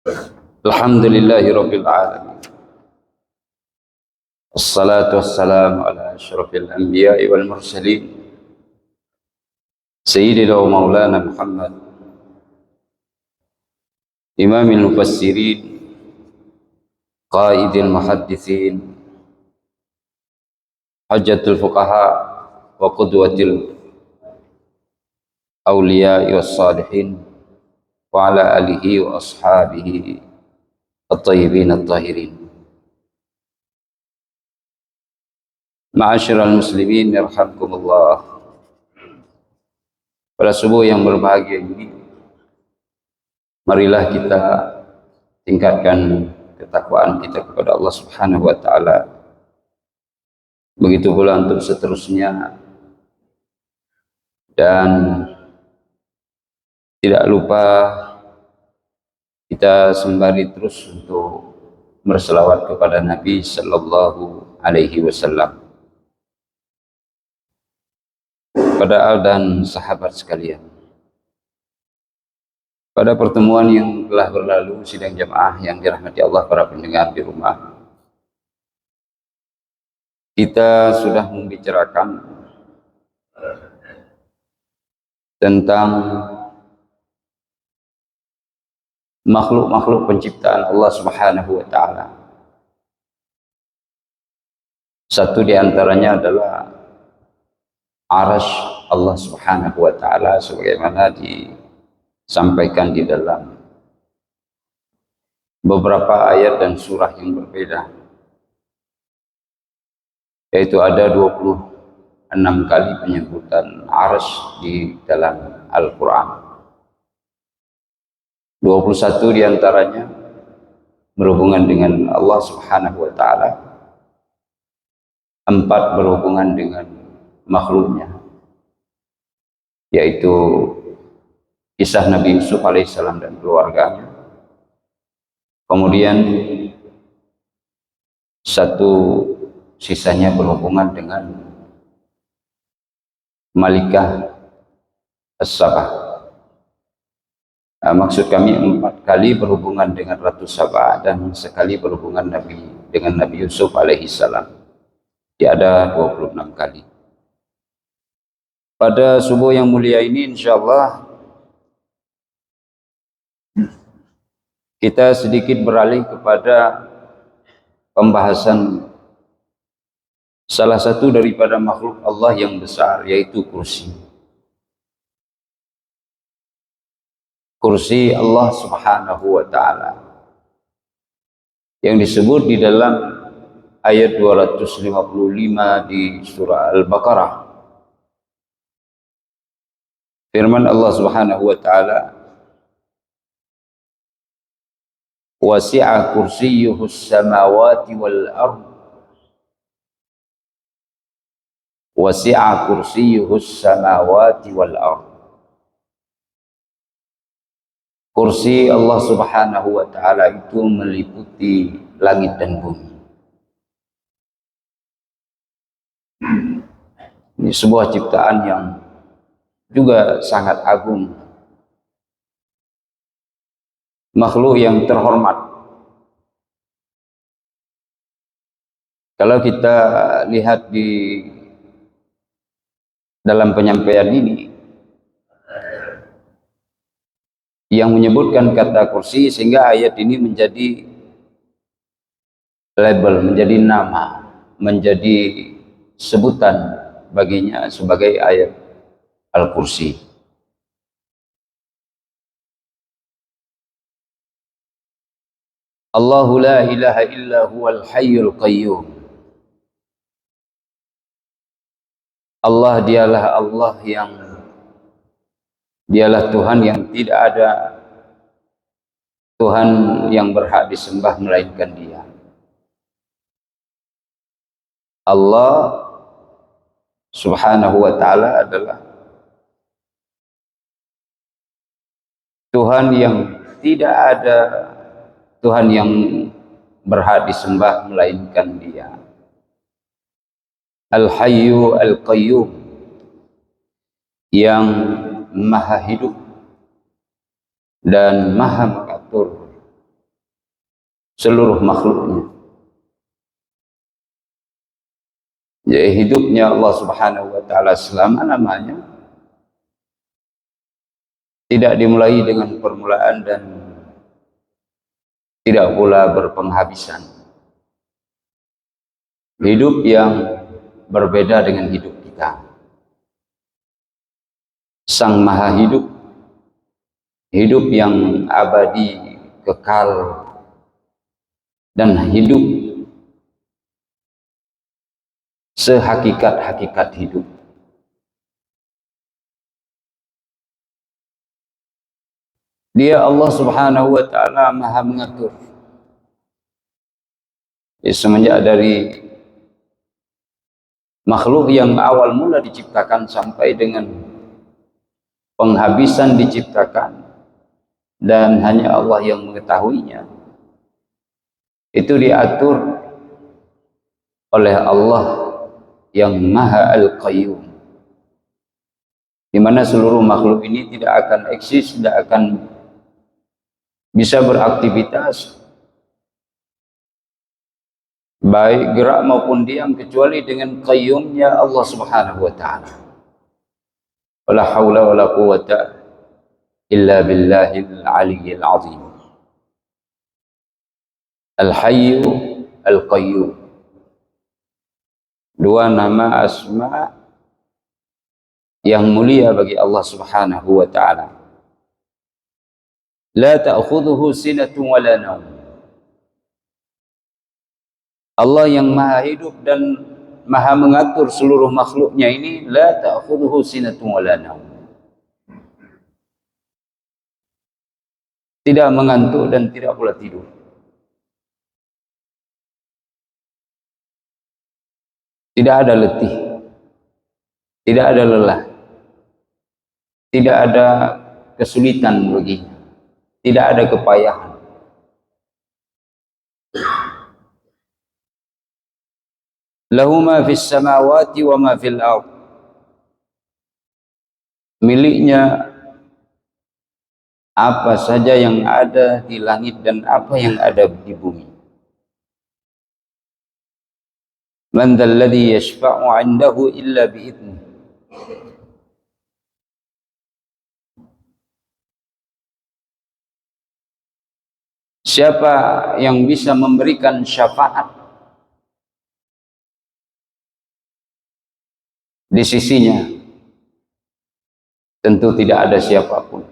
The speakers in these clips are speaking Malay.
Alhamdulillahi Rabbil Alamin. Wassalatu wassalamu ala ashrafil anbiya'i wal mursalin Sayyidina wa maulana Muhammad Imamil mufassirin Qaidil muhaddithin Hujjatul fuqaha Wa qudwatil awliya'i was salihin Wa ala alihi wa ashabihi At-tayyibin at-tahirin. Ma'asyiral muslimin yarhamkumullah. Pada subuh yang berbahagia ini, marilah kita tingkatkan ketakwaan kita kepada Allah Subhanahu wa taala. Begitu pula untuk seterusnya, dan tidak lupa kita sembari terus untuk berselawat kepada Nabi sallallahu alaihi wasallam. Pada al dan sahabat sekalian, pada pertemuan yang telah berlalu sidang jamaah yang dirahmati Allah, para pendengar di rumah, kita sudah membicarakan tentang makhluk-makhluk penciptaan Allah Subhanahu wa taala. Satu di antaranya adalah Arasy Allah Subhanahu wa taala, sebagaimana disampaikan di dalam beberapa ayat dan surah yang berbeda, yaitu ada 26 kali penyebutan Arasy di dalam Al-Quran. 21 diantaranya berhubungan dengan Allah Subhanahu wa ta'ala, 4 berhubungan dengan makhluknya, yaitu kisah Nabi Yusuf alaihissalam dan keluarganya. Kemudian 1 sisanya berhubungan dengan Malikah As-Sabah. Maksud kami 4 kali berhubungan dengan Ratu Sabah dan sekali berhubungan dengan Nabi Yusuf alaihissalam. Dia ada 26 kali. Pada subuh yang mulia ini insyaallah kita sedikit beralih kepada pembahasan salah satu daripada makhluk Allah yang besar, yaitu kursi. Kursi Allah Subhanahu wa ta'ala yang disebut di dalam ayat 255 di surah Al-Baqarah. Firman Allah Subhanahu wa ta'ala, wasi'a kursiyyuhus samawati wal ard, wasi'a kursiyyuhus samawati wal ard. Kursi Allah Subhanahu wa ta'ala itu meliputi langit dan bumi. Ini sebuah ciptaan yang juga sangat agung, makhluk yang terhormat. Kalau kita lihat di dalam penyampaian ini yang menyebutkan kata kursi, sehingga ayat ini menjadi label, menjadi nama, menjadi sebutan baginya sebagai ayat Al-Kursi. Allahu la ilaha illa huwal hayyul qayyum. Allah dialah Tuhan yang tidak ada Tuhan yang berhak disembah melainkan Dia. Allah Subhanahu wa ta'ala adalah Tuhan yang tidak ada Tuhan yang berhak disembah melainkan Dia. Al-Hayyu Al-Qayyum, yang maha hidup dan maha mengatur seluruh makhluknya. Jadi hidupnya Allah Subhanahu wa taala selama-lamanya tidak dimulai dengan permulaan dan tidak pula berpenghabisan. Hidup yang berbeda dengan hidup kita. Sang Maha Hidup, hidup yang abadi, kekal, dan hidup sehakikat-hakikat hidup. Dia Allah Subhanahu wa taala Maha mengatur. Semenjak dari makhluk yang awal mula diciptakan sampai dengan penghabisan diciptakan dan hanya Allah yang mengetahuinya, itu diatur oleh Allah yang Maha Al-Qayyum, di mana seluruh makhluk ini tidak akan eksis, tidak akan bisa beraktivitas baik gerak maupun diam kecuali dengan qayyumnya Allah Subhanahu wa taala. Wala haula wala quwata illa billahil aliyyil azim. Al-Hayyu Al-Qayyum, dua nama asma yang mulia bagi Allah Subhanahu wa taala. La ta'khudhuhu sinatun wa la naum. Allah yang Maha Hidup dan Maha mengatur seluruh makhluknya ini, la ta'khudhuhu sinatun wa la naum. Tidak mengantuk dan tidak pula tidur. Tidak ada letih, tidak ada lelah, tidak ada kesulitan baginya, tidak ada kepayahan. Lahu ma fis samawati wa ma fil ardh. Miliknya apa saja yang ada di langit dan apa yang ada di bumi. Man dzal ladzi yashfa'u 'indahu illa bi'idnih. Siapa yang bisa memberikan syafaat di sisinya? Tentu tidak ada siapapun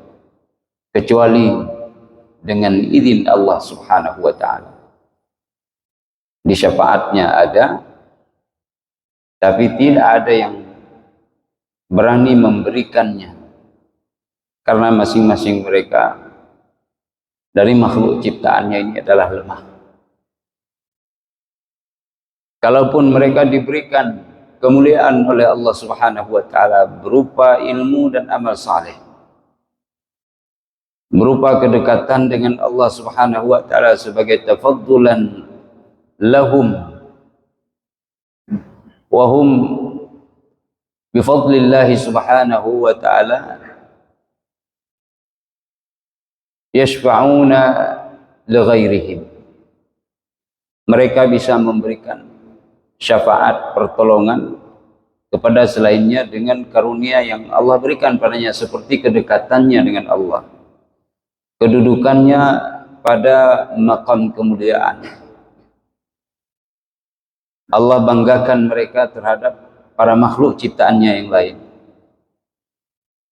kecuali dengan izin Allah Subhanahu wa taala. Di syafaatnya ada, tapi tidak ada yang berani memberikannya, karena masing-masing mereka dari makhluk ciptaannya ini adalah lemah. Kalaupun mereka diberikan kemuliaan oleh Allah Subhanahu wa taala berupa ilmu dan amal saleh, berupa kedekatan dengan Allah Subhanahu wa taala sebagai tafaddulan lahum wa hum bifadlillahi Subhanahu wa taala yashfa'una li ghairihim. Mereka bisa memberikan syafaat, pertolongan kepada selainnya dengan karunia yang Allah berikan padanya, seperti kedekatannya dengan Allah, kedudukannya pada maqam kemuliaan. Allah banggakan mereka terhadap para makhluk ciptaannya yang lain.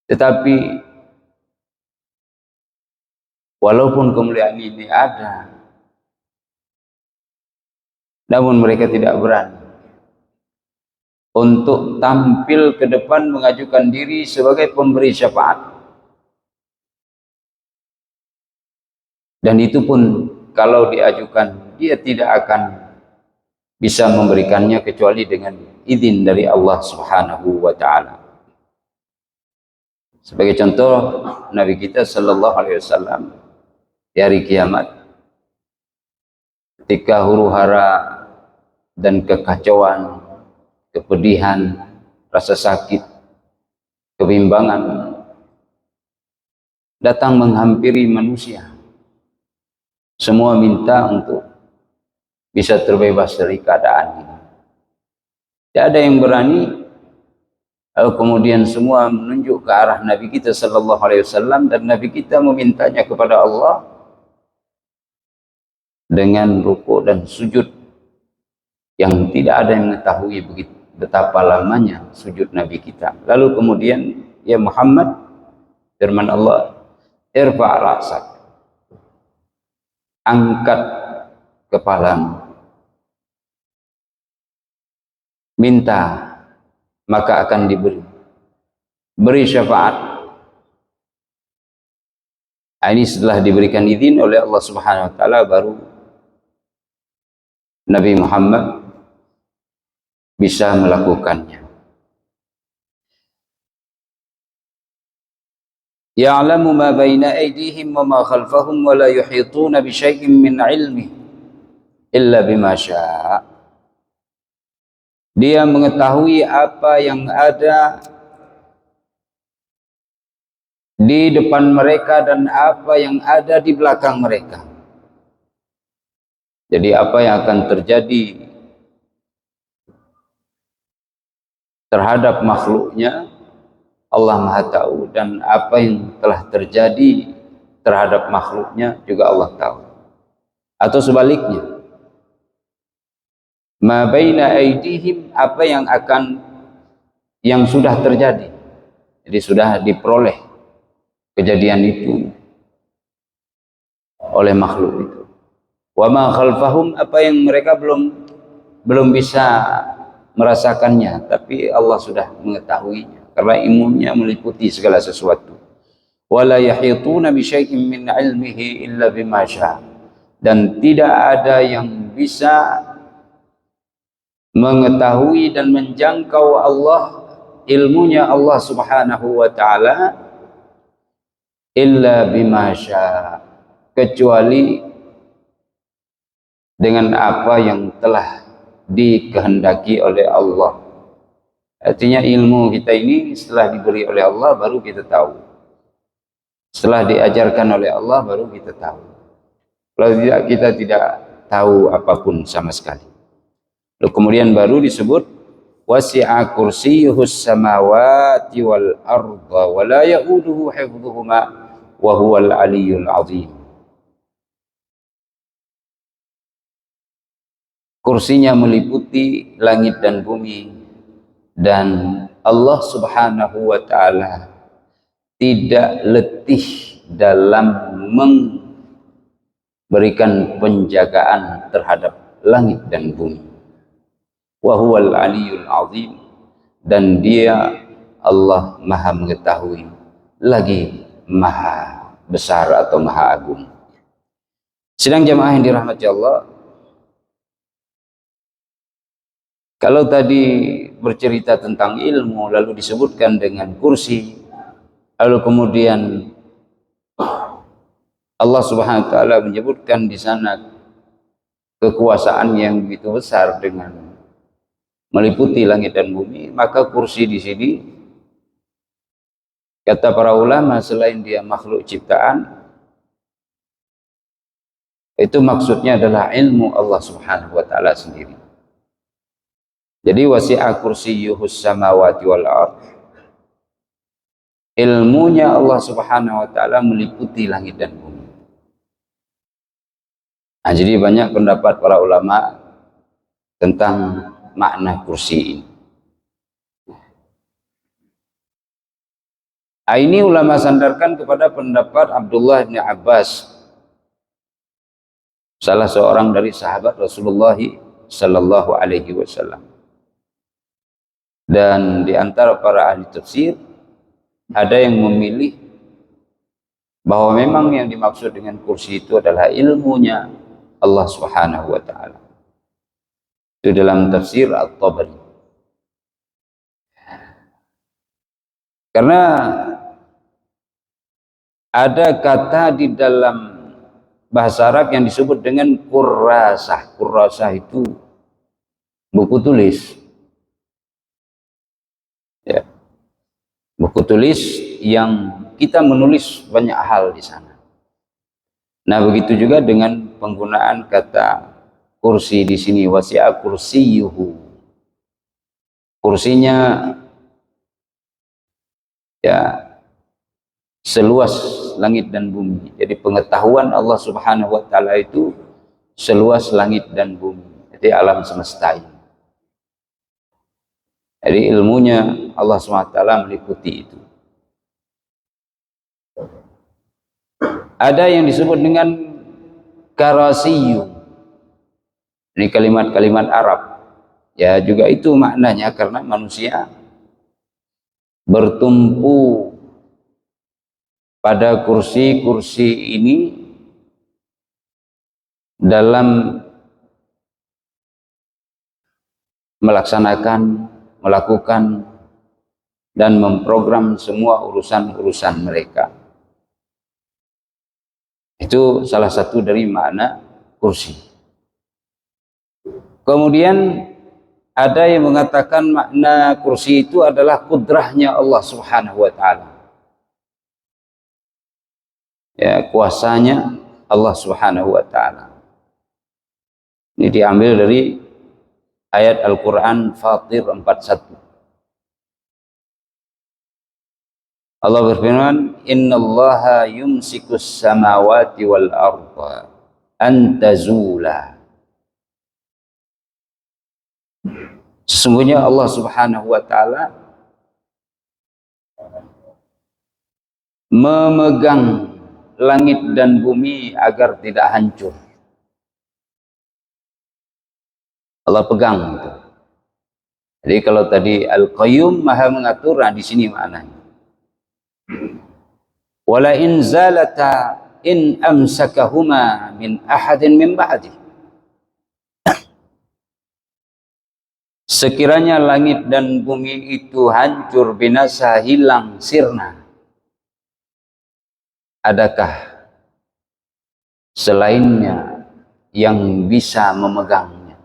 Tetapi walaupun kemuliaan ini ada, namun mereka tidak berani untuk tampil ke depan mengajukan diri sebagai pemberi syafaat. Dan itu pun kalau diajukan, dia tidak akan bisa memberikannya kecuali dengan izin dari Allah Subhanahu wa taala. Sebagai contoh, Nabi kita sallallahu alaihi wasallam di hari kiamat, ketika huru-hara dan kekacauan, kepedihan, rasa sakit, kebimbangan datang menghampiri manusia, semua minta untuk bisa terbebas dari keadaan ini. Tidak ada yang berani. Lalu kemudian semua menunjuk ke arah Nabi kita sallallahu alaihi wasallam, dan Nabi kita memintanya kepada Allah dengan rukuk dan sujud yang tidak ada yang mengetahui begitu betapa lamanya sujud Nabi kita. Lalu kemudian, ya Muhammad, firman Allah, irfa' ra'sak, angkat kepalamu, minta maka akan diberi, beri syafaat. Ini setelah diberikan izin oleh Allah Subhanahu wa taala, baru Nabi Muhammad bisa melakukannya. Ya'lamu ma baina aydihim wa ma khalfahum wa la yuhituna bi syai'in min 'ilmihi illa bima syaa'. Dia mengetahui apa yang ada di depan mereka dan apa yang ada di belakang mereka. Jadi apa yang akan terjadi terhadap makhluknya, Allah Maha tahu, dan apa yang telah terjadi terhadap makhluknya juga Allah tahu. Atau sebaliknya, ma baina aydihim, apa yang sudah terjadi, jadi sudah diperoleh kejadian itu oleh makhluk itu. Wa ma khalfahum, apa yang mereka belum bisa merasakannya, tapi Allah sudah mengetahuinya karena ilmunya meliputi segala sesuatu. Wala yahituna bi syai'in min 'ilmihi illa bima syaa', dan tidak ada yang bisa mengetahui dan menjangkau Allah, ilmunya Allah Subhanahu wa taala, illa bima syaa', kecuali dengan apa yang telah dikehendaki oleh Allah. Artinya ilmu kita ini setelah diberi oleh Allah baru kita tahu, setelah diajarkan oleh Allah baru kita tahu. Kalau tidak, kita tidak tahu apapun sama sekali. Lalu kemudian baru disebut wasi'a kursiyyuhus samawati wal arda wa la ya'uduhu hifdhuhuma wa huwal aliyyul azim. Kursinya meliputi langit dan bumi, dan Allah Subhanahu wa taala tidak letih dalam memberikan penjagaan terhadap langit dan bumi. Wa huwal aliyyul azim, dan dia Allah Maha mengetahui lagi Maha besar atau Maha agung. Sidang jamaah yang dirahmati Allah, kalau tadi bercerita tentang ilmu lalu disebutkan dengan kursi, lalu kemudian Allah Subhanahu wa taala menyebutkan di sana kekuasaan yang begitu besar dengan meliputi langit dan bumi, maka kursi di sini kata para ulama selain dia makhluk ciptaan, itu maksudnya adalah ilmu Allah Subhanahu wa taala sendiri. Jadi wasi'a kursiyyuhus samawati wal ard, ilmunya Allah Subhanahu wa taala meliputi langit dan bumi. Nah, jadi banyak pendapat para ulama tentang makna kursi ini. Ini ulama sandarkan kepada pendapat Abdullah bin Abbas, salah seorang dari sahabat Rasulullah sallallahu alaihi wasallam. Dan di antara para ahli tafsir ada yang memilih bahwa memang yang dimaksud dengan kursi itu adalah ilmunya Allah Subhanahu wa taala. Itu dalam tafsir At-Tabari. Karena ada kata di dalam bahasa Arab yang disebut dengan kurrasah. Kurrasah itu buku tulis. Ya. Buku tulis yang kita menulis banyak hal di sana. Nah, begitu juga dengan penggunaan kata kursi di sini, wasi'a kursiyuhu. Kursinya ya seluas langit dan bumi. Jadi pengetahuan Allah Subhanahu wa taala itu seluas langit dan bumi. Jadi alam semesta ini. Jadi ilmunya Allah Subhanahu wa taala meliputi itu. Ada yang disebut dengan karasiyu. Ini kalimat-kalimat Arab. Ya juga itu maknanya karena manusia bertumpu pada kursi-kursi ini dalam melakukan, dan memprogram semua urusan-urusan mereka. Itu salah satu dari makna kursi. Kemudian ada yang mengatakan makna kursi itu adalah kudrahnya Allah Subhanahu wa taala. Ya, kuasanya Allah Subhanahu wa taala. Ini diambil dari ayat Al-Qur'an Fatir 41. Allah berfirman, "Innallaha yumsikus samawati wal arda an tazula." Sesungguhnya Allah Subhanahu wa taala memegang langit dan bumi agar tidak hancur. Allah pegang itu. Jadi kalau tadi Al-Qayyum Maha mengatur, nah di sini maknanya. Wala in zalata in amsakahuma min ahadin min ba'di. Sekiranya langit dan bumi itu hancur, binasa, hilang, sirna, adakah selainnya yang bisa memegangnya,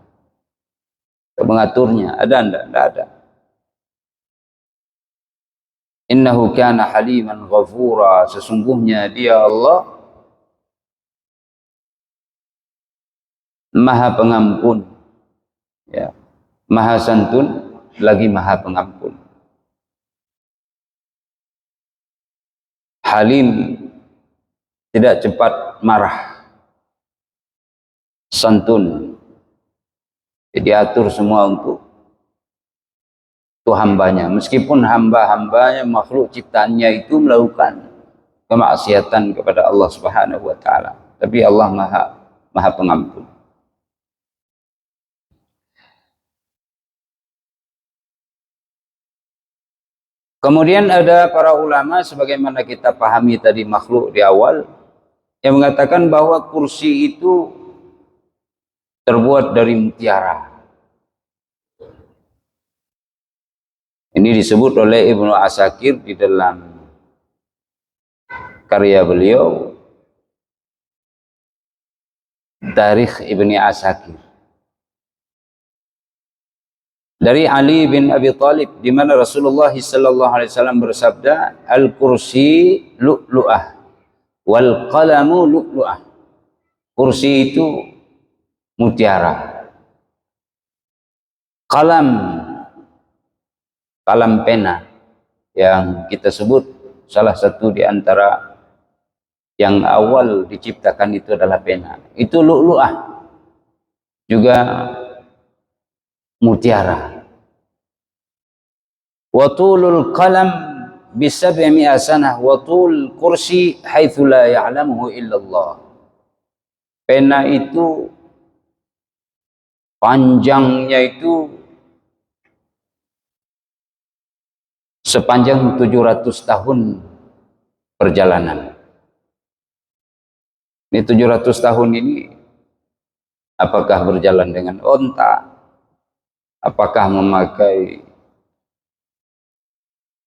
mengaturnya? Ada enggak? Enggak ada. Innahu kana haliman ghafura. Sesungguhnya dia Allah Maha Pengampun, ya, Maha Santun, lagi Maha Pengampun. Halim, tidak cepat marah. Santun, jadi atur semua untuk hambanya, meskipun hamba-hambanya, makhluk ciptaannya itu melakukan kemaksiatan kepada Allah Subhanahu wa taala, tapi Allah Maha Pengampun. Kemudian ada para ulama, sebagaimana kita pahami tadi makhluk di awal, yang mengatakan bahwa kursi itu terbuat dari mutiara. Ini disebut oleh Ibnu Asakir di dalam karya beliau Tarikh Ibni Asakir. Dari Ali bin Abi Thalib, di mana Rasulullah sallallahu alaihi wasallam bersabda, "Al-kursi lu'lu'ah wal qalamu lu'lu'ah." Kursi itu mutiara. Kalam pena yang kita sebut salah satu di antara yang awal diciptakan itu adalah pena. Itu lu'lu'ah, juga mutiara. Wa tulul qalam bi-700 sanah wa tul kursi haitsu la ya'lamuhu illallah. Pena itu panjangnya itu sepanjang 700 tahun perjalanan. Ini 700 tahun ini apakah berjalan dengan onta, apakah memakai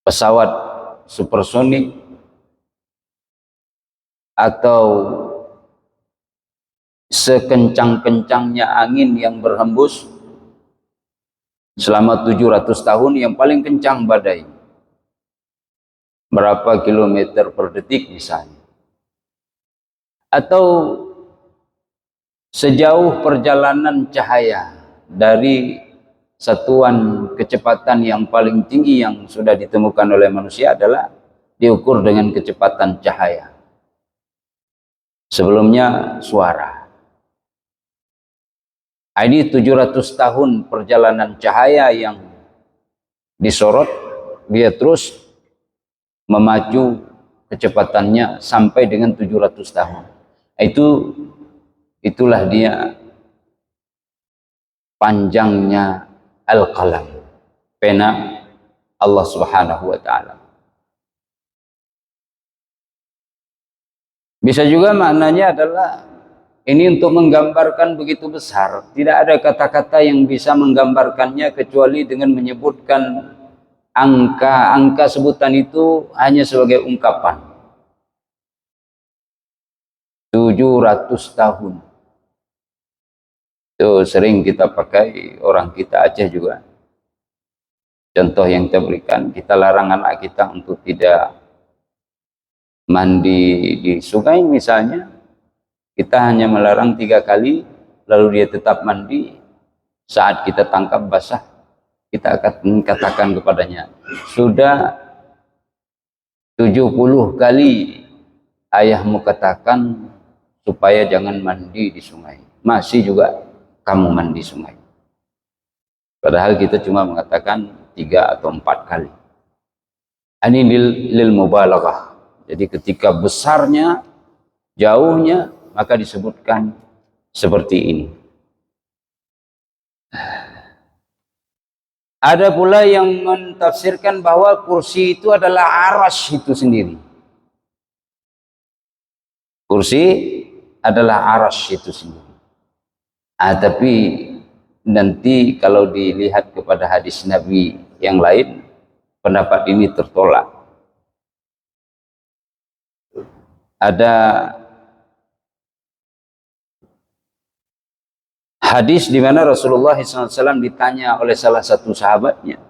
pesawat supersonik, atau sekencang-kencangnya angin yang berhembus selama 700 tahun, yang paling kencang badai berapa kilometer per detik misalnya, atau sejauh perjalanan cahaya dari satuan kecepatan yang paling tinggi yang sudah ditemukan oleh manusia adalah diukur dengan kecepatan cahaya. Sebelumnya suara. Ini 700 tahun perjalanan cahaya yang disorot, dia terus memacu kecepatannya sampai dengan 700 tahun. Itulah dia panjangnya al-qalam, pena Allah Subhanahu wa taala. Bisa juga maknanya adalah ini untuk menggambarkan begitu besar. Tidak ada kata-kata yang bisa menggambarkannya kecuali dengan menyebutkan angka sebutan itu hanya sebagai ungkapan. 700 tahun. Itu sering kita pakai, orang kita Aceh juga. Contoh yang kita berikan, kita larang anak kita untuk tidak mandi di sungai misalnya. Kita hanya melarang 3 kali, lalu dia tetap mandi. Saat kita tangkap basah, kita akan katakan kepadanya, sudah 70 kali ayahmu katakan supaya jangan mandi di sungai. Masih juga kamu mandi sungai. Padahal kita cuma mengatakan 3 atau 4 kali. Ini lil mubalaghah. Jadi ketika besarnya, jauhnya, maka disebutkan seperti ini. Ada pula yang mentafsirkan bahwa kursi itu adalah arasy itu sendiri. Kursi adalah arasy itu sendiri. Tapi nanti kalau dilihat kepada hadis Nabi yang lain, pendapat ini tertolak. Ada hadis di mana Rasulullah SAW ditanya oleh salah satu sahabatnya,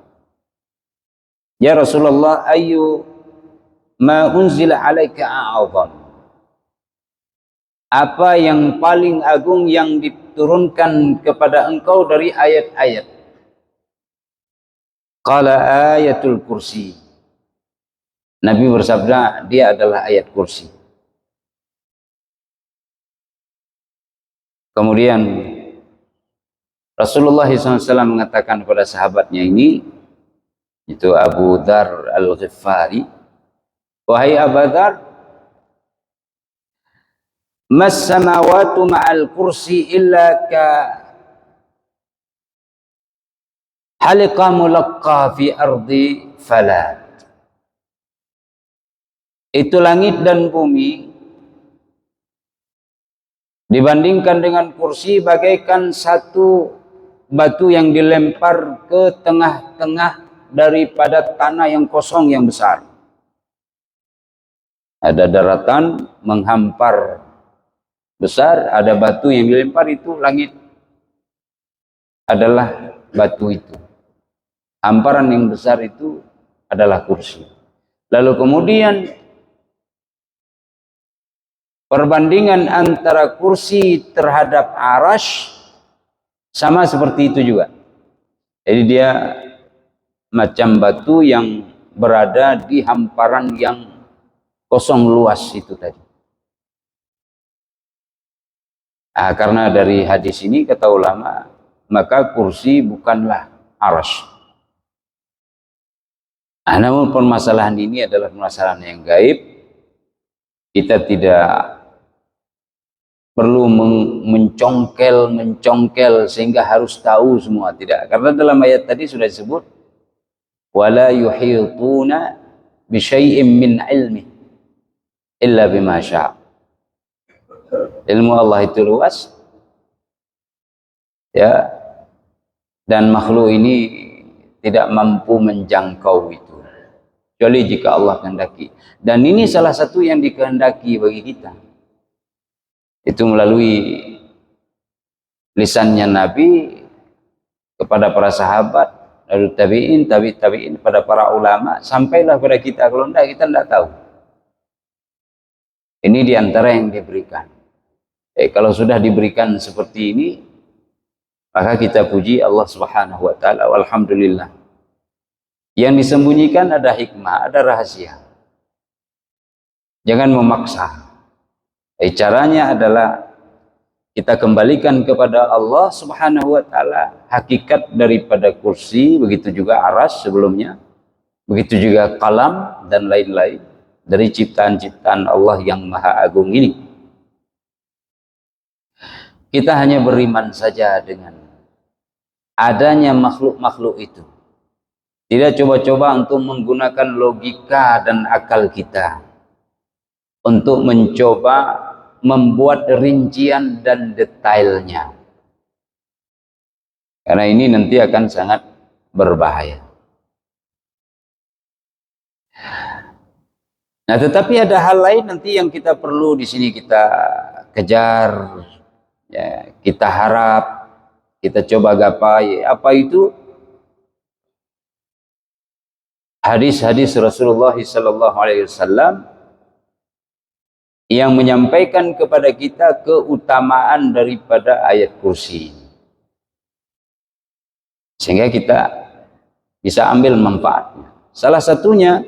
ya Rasulullah, ayu ma unzila alaika a'azam, apa yang paling agung yang diturunkan kepada engkau dari ayat-ayat? Qala ayatul kursi. Nabi bersabda, dia adalah ayat kursi. Kemudian Rasulullah SAW mengatakan kepada sahabatnya ini, itu Abu Dzar Al-Ghifari, wahai Abu Dzar, mas samawatu ma'al kursi illa ka halqa mulaqqa fi ardi falat. Itu langit dan bumi dibandingkan dengan kursi bagaikan satu batu yang dilempar ke tengah-tengah daripada tanah yang kosong yang besar. Ada daratan menghampar besar, ada batu yang dilempar, itu langit adalah batu itu. Hamparan yang besar itu adalah kursi. Lalu kemudian perbandingan antara kursi terhadap arasy sama seperti itu juga. Jadi dia macam batu yang berada di hamparan yang kosong luas itu tadi. Karena dari hadis ini kata ulama, maka kursi bukanlah arasy. Namun permasalahan ini adalah permasalahan yang gaib. Kita tidak perlu mencongkel sehingga harus tahu semua, tidak. Karena dalam ayat tadi sudah disebut, wala yuhituna bi syai'in min ilmi illa bima syaa. Ilmu Allah itu luas, ya, dan makhluk ini tidak mampu menjangkau itu, kecuali jika Allah kehendaki. Dan ini salah satu yang dikehendaki bagi kita, itu melalui lisannya Nabi kepada para sahabat, lalu tabi'in pada para ulama, sampailah pada kita. Kalau tidak, kita tidak tahu. Ini diantara yang diberikan. Kalau sudah diberikan seperti ini, maka kita puji Allah Subhanahu wa taala, alhamdulillah. Yang disembunyikan ada hikmah, ada rahasia. Jangan memaksa. Caranya adalah kita kembalikan kepada Allah Subhanahu wa taala hakikat daripada kursi, begitu juga arsy sebelumnya, begitu juga kalam dan lain-lain dari ciptaan-ciptaan Allah yang maha agung ini. Kita hanya beriman saja dengan adanya makhluk-makhluk itu. Tidak coba-coba untuk menggunakan logika dan akal kita untuk mencoba membuat rincian dan detailnya. Karena ini nanti akan sangat berbahaya. Nah, tetapi ada hal lain nanti yang kita perlu di sini kita kejar, ya, kita harap, kita coba gapai. Apa itu? Hadis-hadis Rasulullah SAW yang menyampaikan kepada kita keutamaan daripada ayat kursi, sehingga kita bisa ambil manfaatnya. Salah satunya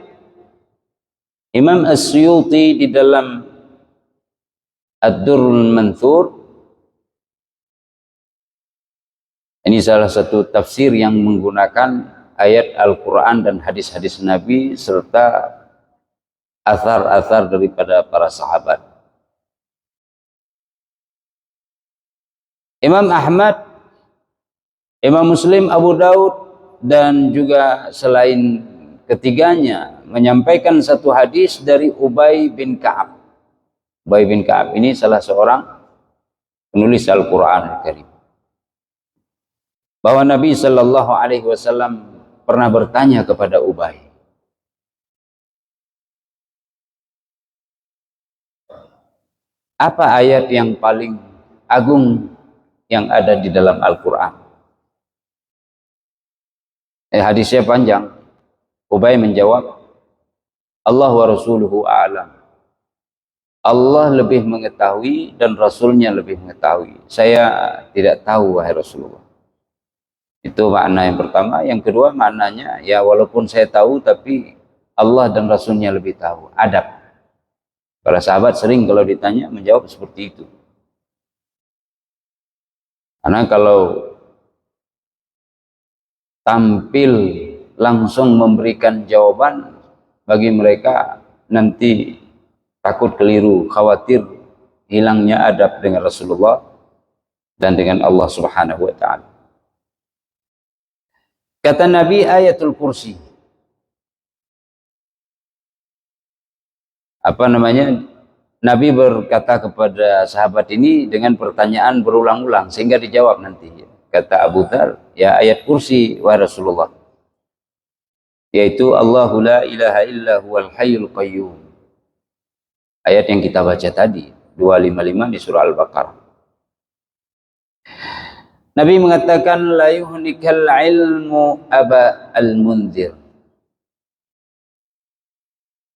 Imam As-Suyuti di dalam Ad-Durrul Manthur, ini salah satu tafsir yang menggunakan ayat Al-Quran dan hadis-hadis Nabi serta athar-athar daripada para sahabat. Imam Ahmad, Imam Muslim, Abu Daud dan juga selain ketiganya menyampaikan satu hadis dari Ubay bin Ka'ab. Ubay bin Ka'ab ini salah seorang penulis Al-Quran Al-Karim. Bahwa Nabi Shallallahu Alaihi Wasallam pernah bertanya kepada Ubay, apa ayat yang paling agung yang ada di dalam Al-Quran? Hadisnya panjang. Ubay menjawab, Allah wa Rasuluhu a'lam. Allah lebih mengetahui dan Rasulnya lebih mengetahui. Saya tidak tahu, wahai Rasulullah. Itu makna yang pertama. Yang kedua maknanya, ya walaupun saya tahu, tapi Allah dan Rasulnya lebih tahu. Adab. Para sahabat sering kalau ditanya menjawab seperti itu. Karena kalau tampil langsung memberikan jawaban, bagi mereka nanti takut keliru, khawatir hilangnya adab dengan Rasulullah dan dengan Allah Subhanahu wa taala. Kata Nabi, ayatul kursi. Apa namanya? Nabi berkata kepada sahabat ini dengan pertanyaan berulang-ulang sehingga dijawab nanti. Kata Abu Dzar, ya ayat kursi wahai Rasulullah, yaitu Allahu la ilaha illa huwal hayyul qayyum. Ayat yang kita baca tadi 255 di surah Al-Baqarah. Nabi mengatakan la yuhnikal ilmu aba al-munzir.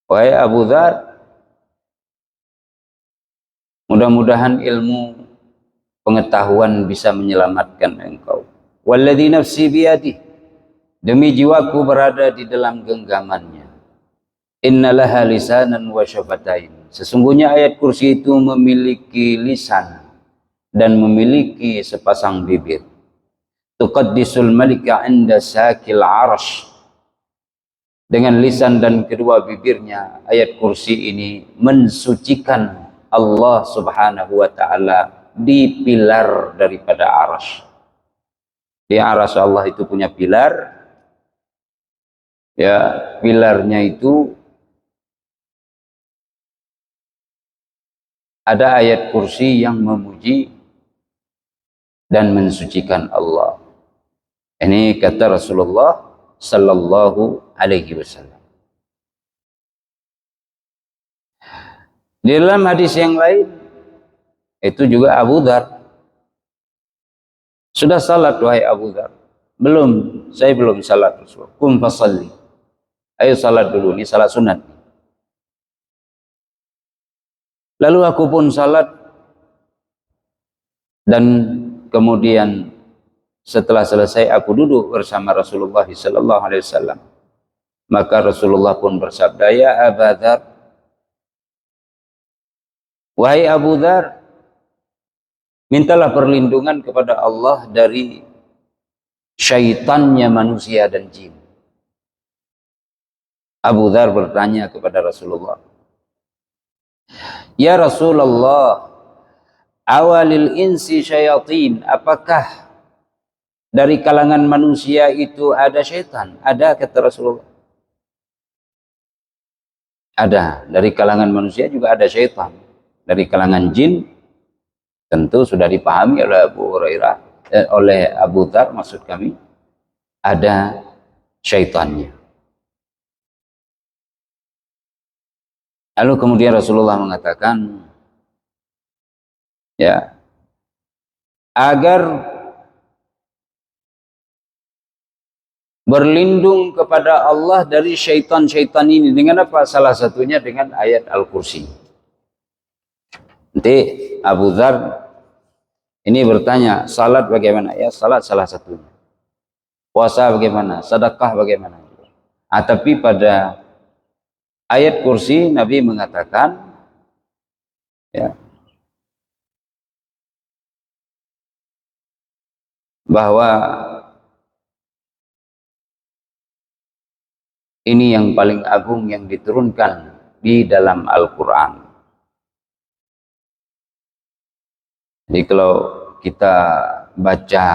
Wahai Abu Dzar, mudah-mudahan ilmu pengetahuan bisa menyelamatkan engkau. Walladzi nafsi biyadihi, demi jiwaku berada di dalam genggamannya. Innalaha lisanan wa syafatain. Sesungguhnya ayat kursi itu memiliki lisan dan memiliki sepasang bibir. Tuqaddisul malika 'inda sakil 'arsy. Dengan lisan dan kedua bibirnya, ayat kursi ini mensucikan Allah Subhanahu wa taala di pilar daripada arsy. Di arsy Allah itu punya pilar. Ya, pilarnya itu ada ayat kursi yang memuji dan mensucikan Allah. Ini kata Rasulullah sallallahu alaihi wasallam. Di dalam hadis yang lain itu juga Abu Dzar, sudah salat wahai Abu Dzar? Belum, saya belum salat Rasulullah. Qum fasalli. Ayo salat dulu, ini salat sunat. Lalu aku pun salat Dan kemudian setelah selesai aku duduk bersama Rasulullah sallallahu alaihi wasallam, maka Rasulullah pun bersabda, ya Abu Dzar, wahai Abu Dzar, mintalah perlindungan kepada Allah dari syaitannya manusia dan jin. Abu Dzar bertanya kepada Rasulullah, ya Rasulullah, awalil insi syayatin, apakah dari kalangan manusia itu ada syaitan? Ada, kata Rasulullah. Ada, dari kalangan manusia juga ada syaitan. Dari kalangan jin tentu sudah dipahami oleh Abu Hurairah, oleh Abu Dzar maksud kami, ada syaitannya. Lalu kemudian Rasulullah mengatakan, ya, agar berlindung kepada Allah dari syaitan-syaitan ini dengan apa? Salah satunya dengan ayat Al-Kursi. Nanti Abu Dzar ini bertanya, salat bagaimana? Ya, salat salah satunya. Puasa bagaimana? Sedekah bagaimana? Tapi pada ayat Kursi Nabi mengatakan, ya, bahwa ini yang paling agung yang diturunkan di dalam Al-Quran. Jadi kalau kita baca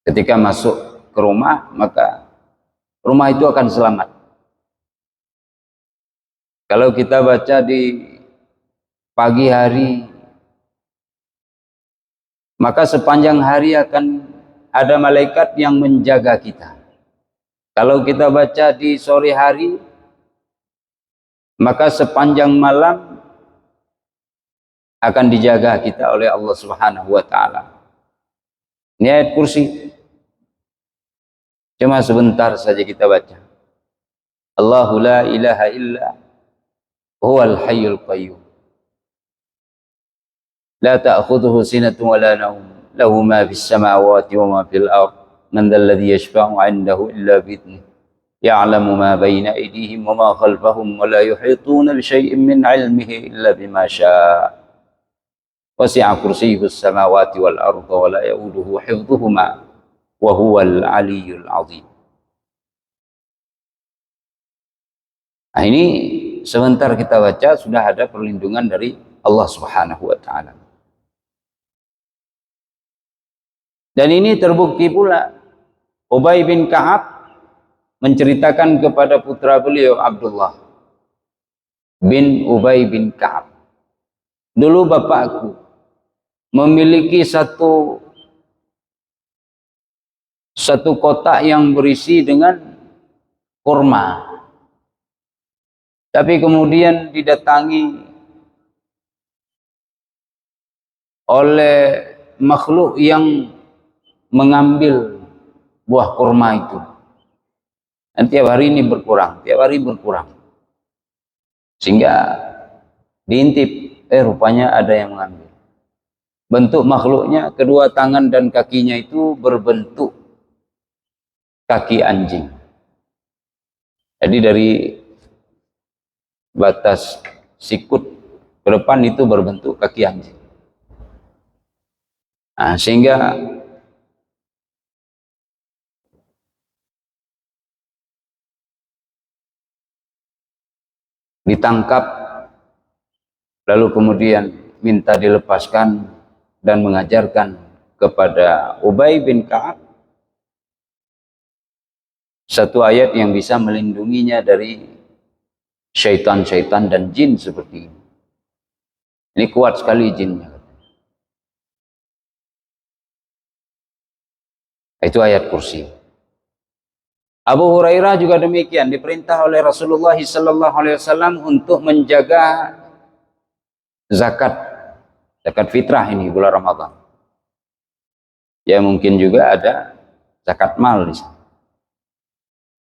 ketika masuk ke rumah, maka rumah itu akan selamat. Kalau kita baca di pagi hari, maka sepanjang hari akan ada malaikat yang menjaga kita. Kalau kita baca di sore hari, maka sepanjang malam akan dijaga kita oleh Allah Subhanahu wa taala. Ini ayat Kursi. Cuma sebentar saja kita baca. Allahu la ilaha illa huwal hayyul qayyum. La ta'khudhuhu sinatun wa la nawm. Lahu ma fis samawati wa ma fil ardh. Man dhal ladzi yashfa'u 'indahu illa bi idhnihi. Ya'lamu ma bayna aydihim wa ma khalfahum wa la yuhituna bi syai'in min 'ilmihi illa bima syaa'. Wasi'a kursiyyuhus samawati wal ardha wa la ya'uduhu hifdhuhuma wa huwal 'aliyyul 'azim. Nah, ini sebentar kita baca sudah ada perlindungan dari Allah Subhanahu wa taala. Dan ini terbukti pula. Ubay bin Ka'ab menceritakan kepada putra beliau Abdullah bin Ubay bin Ka'ab, dulu bapakku memiliki satu kotak yang berisi dengan kurma, tapi kemudian didatangi oleh makhluk yang mengambil buah kurma itu. Dan tiap hari ini berkurang, tiap hari berkurang. Sehingga diintip, rupanya ada yang mengambil. Bentuk makhluknya, kedua tangan dan kakinya itu berbentuk kaki anjing. Jadi dari batas sikut ke depan itu berbentuk kaki anjing. Nah, sehingga ditangkap, lalu kemudian minta dilepaskan dan mengajarkan kepada Ubay bin Ka'ab satu ayat yang bisa melindunginya dari syaitan-syaitan dan jin seperti ini. Ini kuat sekali jinnya. Itu ayat Kursi. Abu Hurairah juga demikian, diperintah oleh Rasulullah SAW untuk menjaga zakat fitrah ini bulan Ramadan. Ya mungkin juga ada zakat mal di sana.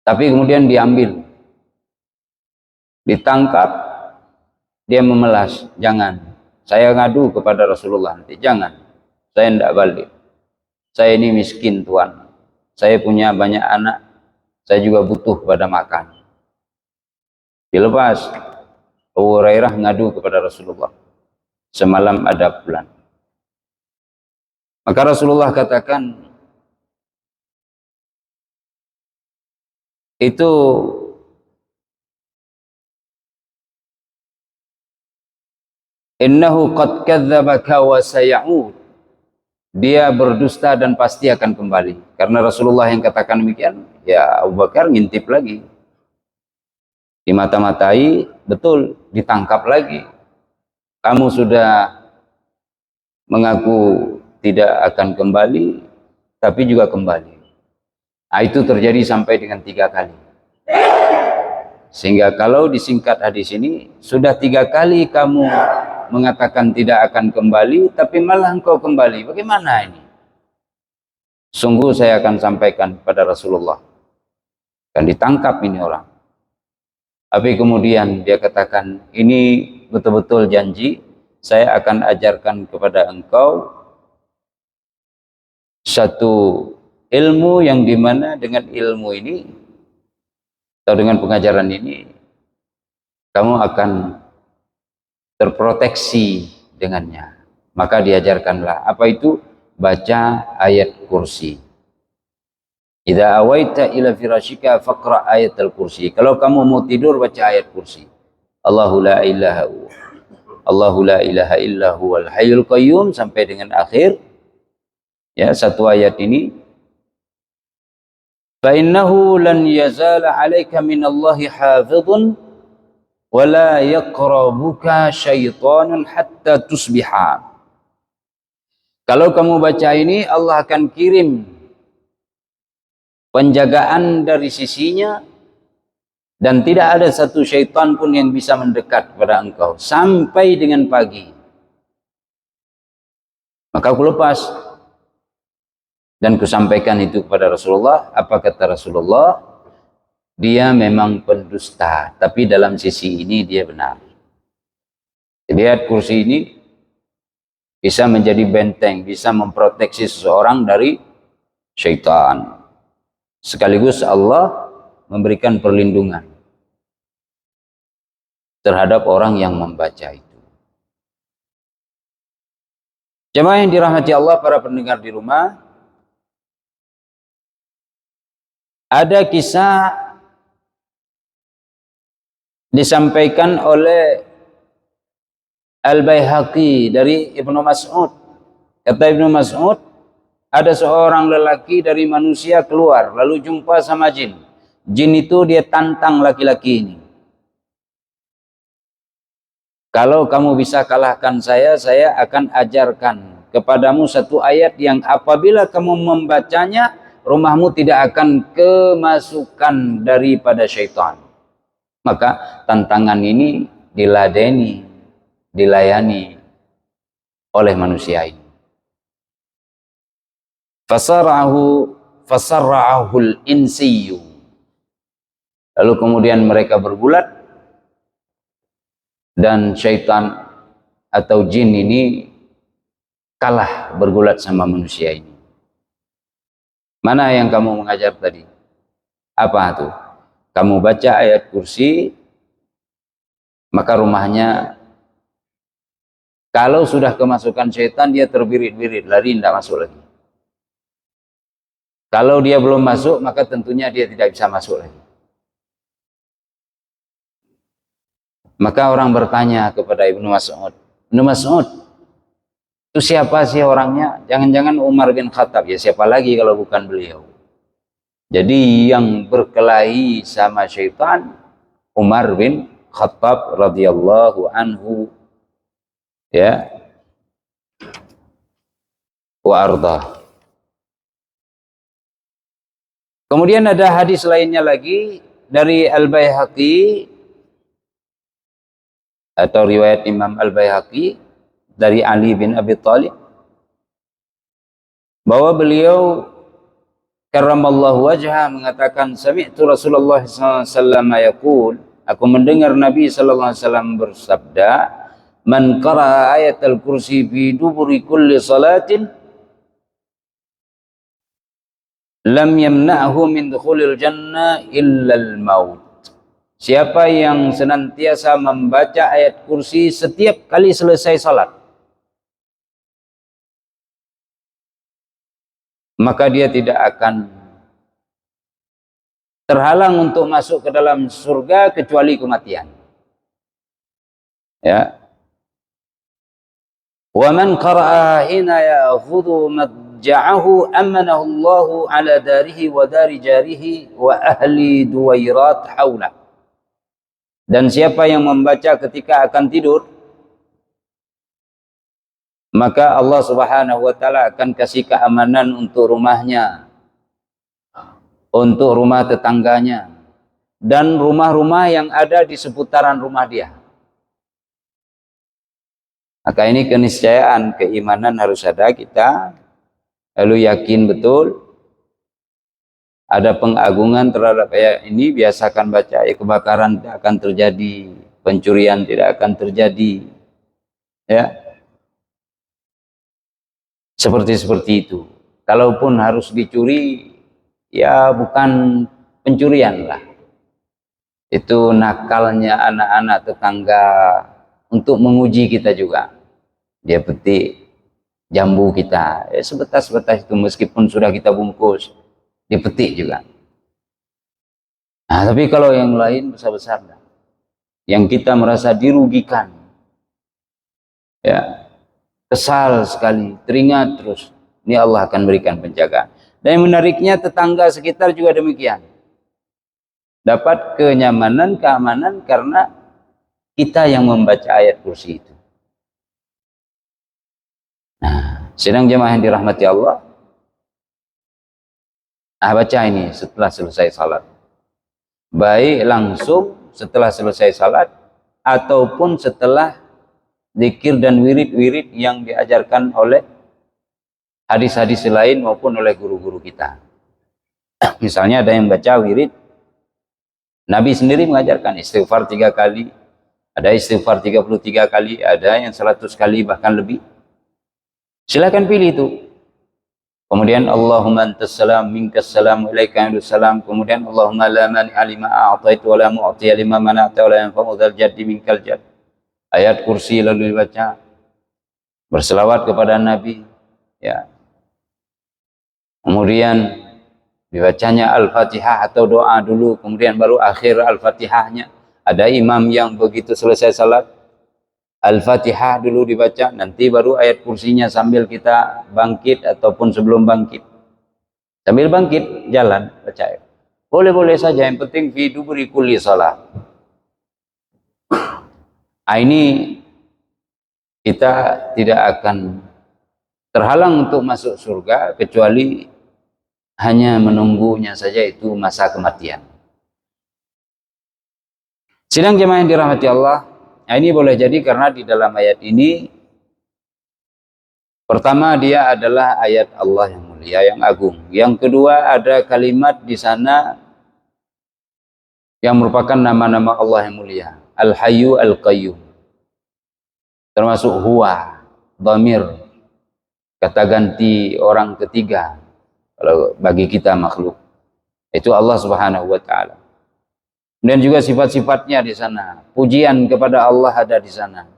Tapi kemudian diambil, ditangkap, dia memelas, jangan. Saya ngadu kepada Rasulullah nanti, jangan. saya tidak balik. Saya ini miskin Tuan. Saya punya banyak anak. Saya juga butuh pada makan. Dilepas. Abu Hurairah ngadu kepada Rasulullah. Semalam ada bulan. Maka Rasulullah katakan, itu innahu qad kadzdzabaka wa sayauд. Dia berdusta dan pasti akan kembali. Karena Rasulullah yang katakan demikian, ya Abu Bakar ngintip lagi. Dimata-matai, betul, ditangkap lagi. Kamu sudah mengaku tidak akan kembali, tapi juga kembali. Nah, itu terjadi sampai dengan 3 kali. Sehingga kalau disingkat hadis ini, sudah 3 kali kamu mengatakan tidak akan kembali, tapi malah engkau kembali. Bagaimana ini? Sungguh saya akan sampaikan pada Rasulullah. Dan ditangkap ini orang. Tapi kemudian dia katakan, ini betul-betul janji, saya akan ajarkan kepada engkau satu ilmu yang dimana dengan ilmu ini, atau dengan pengajaran ini, kamu akan terproteksi dengannya. Maka diajarkanlah. Apa itu? Baca ayat kursi. Idza awaita ila firashika faqra ayatul kursi. Kalau kamu mau tidur, baca ayat kursi. Allahu la ilaha Allahu la ilaha illa huwal hayyul qayyum sampai dengan akhir. Ya, satu ayat ini. Fa innahu lan yazala 'alaika minallahi hafizun wa la yaqrabuka syaitanun hatta tusbiha. Kalau kamu baca ini, Allah akan kirim penjagaan dari sisinya, dan tidak ada satu syaitan pun yang bisa mendekat kepada engkau sampai dengan pagi. Maka aku lepas dan kusampaikan itu kepada Rasulullah. Apa kata Rasulullah? Dia memang pendusta, tapi dalam sisi ini dia benar. Jadi ayat kursi ini bisa menjadi benteng, bisa memproteksi seseorang dari syaitan. Sekaligus Allah memberikan perlindungan terhadap orang yang membaca itu. Jemaah yang dirahmati Allah, para pendengar di rumah, ada kisah disampaikan oleh Al-Baihaqi dari Ibnu Mas'ud. Kata Ibnu Mas'ud, ada seorang lelaki dari manusia keluar lalu jumpa sama jin. Jin itu dia tantang laki-laki ini. Kalau kamu bisa kalahkan saya akan ajarkan kepadamu satu ayat yang apabila kamu membacanya, rumahmu tidak akan kemasukan daripada syaitan. Maka tantangan ini diladeni, dilayani oleh manusia ini. Fasarra'ahul insiyu. Lalu kemudian mereka bergulat, dan syaitan atau jin ini kalah bergulat sama manusia ini. Mana yang kamu mengajar tadi? Apa itu? Kamu baca ayat kursi, maka rumahnya, kalau sudah kemasukan syaitan, dia terbirit-birit, lari, tidak masuk lagi. Kalau dia belum masuk, maka tentunya dia tidak bisa masuk lagi. Maka orang bertanya kepada Ibnu Mas'ud, Ibnu Mas'ud, itu siapa sih orangnya? Jangan-jangan Umar bin Khattab. Ya siapa lagi kalau bukan beliau? Jadi yang berkelahi sama syaitan, Umar bin Khattab radhiyallahu anhu, ya, wa ardah. Kemudian ada hadis lainnya lagi dari Al-Baihaqi, atau riwayat Imam Al-Baihaqi dari Ali bin Abi Thalib, bahwa beliau karramallahu wajhah mengatakan, sami'tu Rasulullah sallallahu alaihi wasallam yaqul, aku mendengar Nabi sallallahu alaihi wasallam bersabda, man qara'a ayatal kursi fi duburi kulli salatin lam yamna'hu min dukhulil jannah illal maut. Siapa yang senantiasa membaca ayat kursi setiap kali selesai salat, maka dia tidak akan terhalang untuk masuk ke dalam surga kecuali kematian. Ya. Wa man qara'a hina ya'khudhu madja'ahu amanahu Allahu ala darihi wa dari jarihi wa ahli duwairat haulah. Dan siapa yang membaca ketika akan tidur, maka Allah Subhanahu wa taala akan kasih keamanan untuk rumahnya, untuk rumah tetangganya, dan rumah-rumah yang ada di seputaran rumah dia. Maka ini keniscayaan, keimanan harus ada kita, lalu yakin betul ada pengagungan terhadap ayat ini. Biasakan baca, kebakaran tidak akan terjadi, pencurian tidak akan terjadi, ya, seperti itu. Kalaupun harus dicuri, ya bukan pencurian lah, itu nakalnya anak-anak tetangga untuk menguji kita juga. Dia petik jambu kita, ya sebetas-betas itu, meskipun sudah kita bungkus, dipetik juga. Nah, tapi kalau yang lain besar-besar, yang kita merasa dirugikan, ya kesal sekali, teringat terus, ini Allah akan berikan penjagaan. Dan yang menariknya, tetangga sekitar juga demikian, dapat kenyamanan, keamanan karena kita yang membaca ayat kursi itu. Nah, sedang jemaah yang dirahmati Allah, baca ini setelah selesai salat, baik langsung setelah selesai salat ataupun setelah zikir dan wirid-wirid yang diajarkan oleh hadis-hadis lain maupun oleh guru-guru kita. Misalnya ada yang baca wirid, Nabi sendiri mengajarkan istighfar 3 kali, ada istighfar 33 kali, ada yang 100 kali bahkan lebih. Silakan pilih itu. Kemudian Allahumma antas salam minkas salam ilaika salam. Kemudian Allahumma la mani'a lima a'taitu wa la mu'tiya lima mana'ta wa la yanfa'u dzal jaddi minkal jadd. Ayat kursi lalu dibaca, berselawat kepada Nabi, ya. Kemudian dibacanya Al-Fatihah atau doa dulu, kemudian baru akhir Al-Fatihahnya. Ada imam yang begitu selesai salat, Al-Fatihah dulu dibaca, nanti baru ayat kursinya sambil kita bangkit ataupun sebelum bangkit. Sambil bangkit, jalan, baca. Boleh-boleh saja, yang penting fi duburi kulli salat. Ini kita tidak akan terhalang untuk masuk surga kecuali hanya menunggunya saja, itu masa kematian. Sidang jemaah yang dirahmati Allah, ini boleh jadi karena di dalam ayat ini, pertama dia adalah ayat Allah yang mulia, yang agung. Yang kedua ada kalimat di sana yang merupakan nama-nama Allah yang mulia, Al-Hayyu Al-Qayyum, termasuk huwa, dhamir, kata ganti orang ketiga kalau bagi kita makhluk, itu Allah Subhanahu wa taala. Dan juga sifat-sifatnya di sana, pujian kepada Allah ada di sana.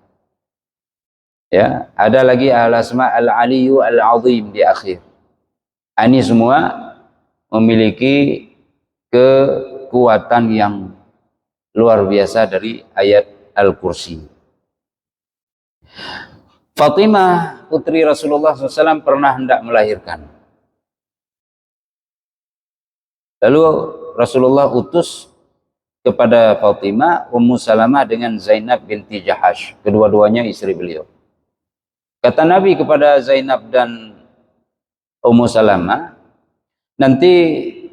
Ya, ada lagi al-asma al-aliyyu al-azim di akhir. Ini semua memiliki kekuatan yang luar biasa dari ayat Al-Kursi. Fatimah putri Rasulullah SAW pernah hendak melahirkan. Lalu Rasulullah utus kepada Fatimah, Ummu Salamah dengan Zainab binti Jahash, kedua-duanya istri beliau. Kata Nabi kepada Zainab dan Ummu Salamah, nanti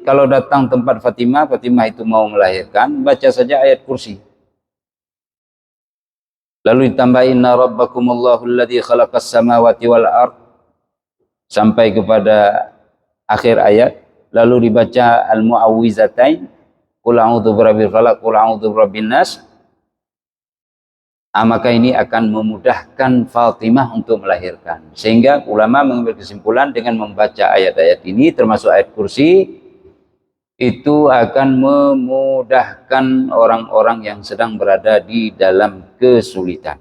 kalau datang tempat Fatimah, Fatimah itu mau melahirkan, baca saja ayat kursi. Lalu ditambah inna rabbakumullahu alladzi khalaqas samawati wal ard sampai kepada akhir ayat, lalu dibaca al-mu'awwizatain, qul a'udzu birabbil falaq, qul a'udzu birabbin nas. maka ini akan memudahkan Fatimah untuk melahirkan. Sehingga ulama mengambil kesimpulan dengan membaca ayat-ayat ini termasuk ayat kursi, itu akan memudahkan orang-orang yang sedang berada di dalam kesulitan.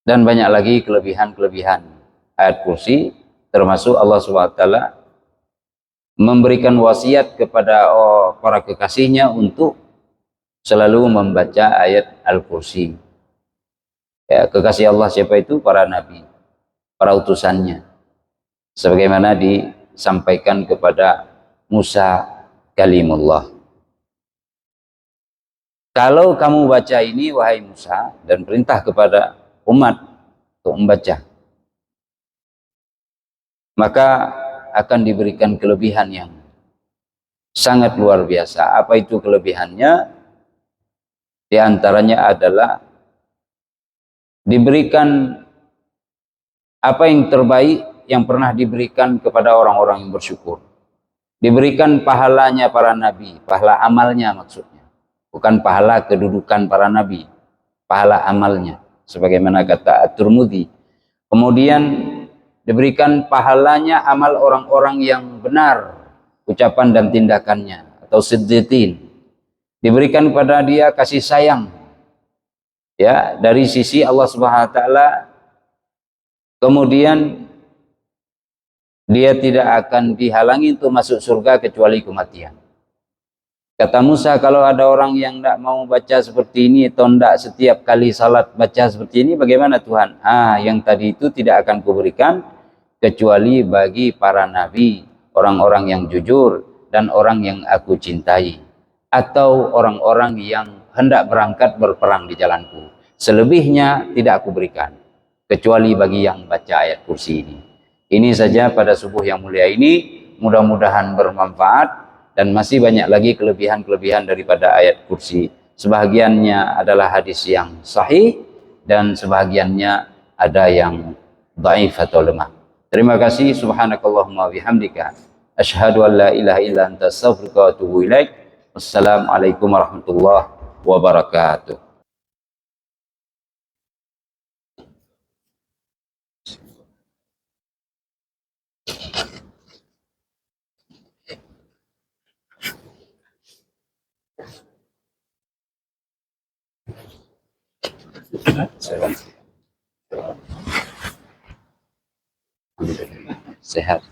Dan banyak lagi kelebihan-kelebihan ayat kursi, termasuk Allah SWT memberikan wasiat kepada para kekasihnya untuk selalu membaca ayat Al-Kursi. Ya, kekasih Allah siapa itu? Para nabi, para utusannya. Sebagaimana disampaikan kepada Musa kalimullah. Kalau kamu baca ini, wahai Musa, dan perintah kepada umat untuk membaca, maka akan diberikan kelebihan yang sangat luar biasa. Apa itu kelebihannya? Di antaranya adalah diberikan apa yang terbaik yang pernah diberikan kepada orang-orang yang bersyukur. Diberikan pahalanya para nabi, pahala amalnya maksudnya. Bukan pahala kedudukan para nabi, pahala amalnya. Sebagaimana kata At-Tirmidzi. Kemudian diberikan pahalanya amal orang-orang yang benar, ucapan dan tindakannya, atau siddiqin. Diberikan kepada dia kasih sayang, ya, dari sisi Allah Subhanahu wa taala. Kemudian dia tidak akan dihalangi untuk masuk surga kecuali kematian. Kata Musa, kalau ada orang yang tidak mau baca seperti ini atau tidak setiap kali salat baca seperti ini, bagaimana Tuhan? Yang tadi itu tidak akan kuberikan kecuali bagi para nabi, orang-orang yang jujur dan orang yang aku cintai, atau orang-orang yang hendak berangkat berperang di jalanku. Selebihnya tidak aku berikan, kecuali bagi yang baca ayat kursi ini. Ini saja pada subuh yang mulia ini, mudah-mudahan bermanfaat, dan masih banyak lagi kelebihan-kelebihan daripada ayat kursi. Sebahagiannya adalah hadis yang sahih, dan sebahagiannya ada yang dhaif atau lemah. Terima kasih. Subhanakallahumma bihamdika asyhadu an la ilaha illa anta astaghfiruka wa atubu ilaik. Wassalamualaikum warahmatullahi wabarakatuh. Sehat. Sehat.